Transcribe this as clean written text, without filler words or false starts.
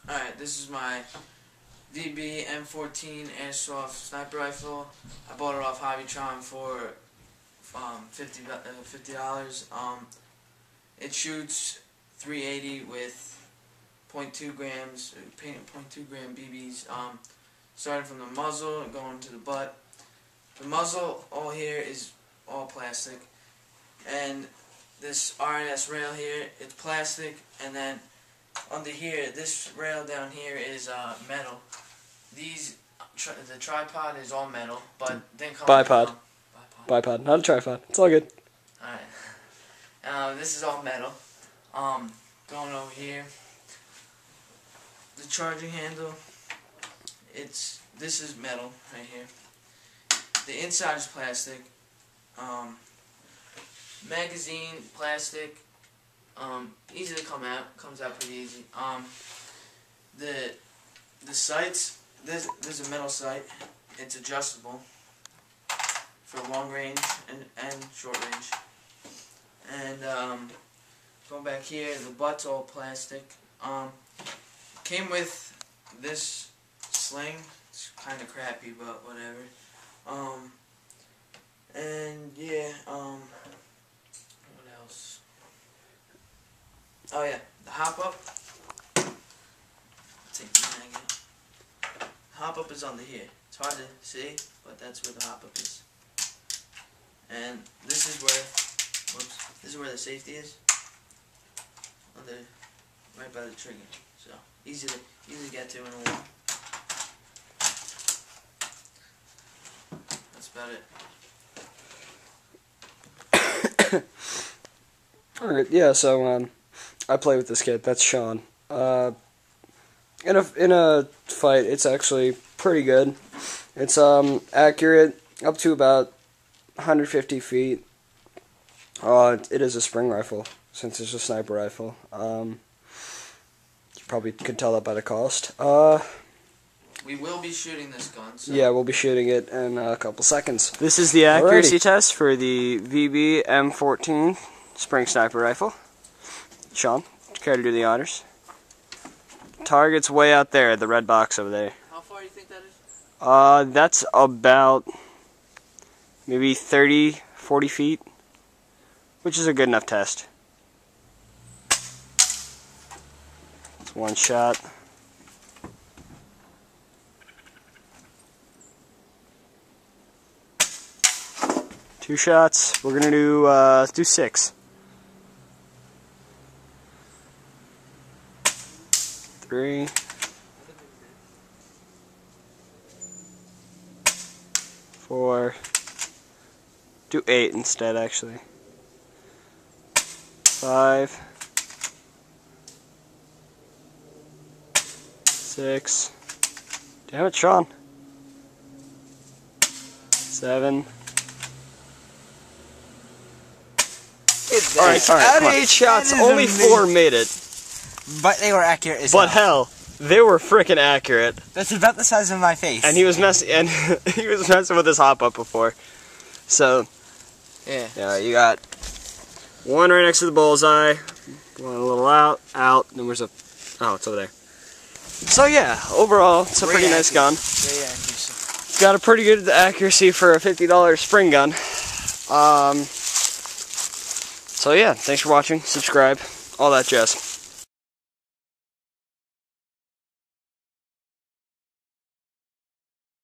Alright, this is my VB M14 Airsoft sniper rifle. I bought it off Hobbytron for $50. It shoots 380 with 0.2 grams, 0.2 gram BBs. Starting from the muzzle and going to the butt. The muzzle all here is all plastic, and this RNS rail here, it's plastic, and then under here, this rail down here is metal. The tripod is all metal, but then comes Bipod, not a tripod. It's all good. Alright. This is all metal. Going over here, the charging handle. This is metal right here. The inside is plastic. Magazine, plastic. Easy to come out. Comes out pretty easy. The sights. There's a metal sight. It's adjustable for long range and short range. And going back here, the butt's all plastic. Came with this sling. It's kind of crappy, but whatever. And yeah. What else? Oh yeah, the hop up. Take the mag out. Hop up is under here. It's hard to see, but that's where the hop up is. And this is where the safety is. Right by the trigger. So easy to get to in a wall. That's about it. Alright, yeah, so I play with this kid. That's Sean. In a fight, it's actually pretty good. It's accurate up to about 150 feet. It is a spring rifle since it's a sniper rifle. You probably could tell that by the cost. We will be shooting this gun. So. Yeah, we'll be shooting it in a couple seconds. This is the accuracy test for the VB M14 spring sniper rifle. Sean, care to do the honors? Target's way out there, the red box over there. How far do you think that is? That's about maybe 30, 40 feet, which is a good enough test. It's one shot. Two shots. We're gonna do let's do 6. 3. 4. Do 8 instead, actually. 5. 6. Damn it, Sean. 7. Alright, out of 8 shots, only 4 made it. But they were accurate as But hell, they were frickin' accurate. That's about the size of my face. And he was messing with his hop up before. So yeah, you got one right next to the bullseye, one a little out, then there's it's over there. So yeah, overall, it's a pretty nice gun. It's got a pretty good accuracy for a $50 spring gun. So yeah, thanks for watching, subscribe, all that jazz.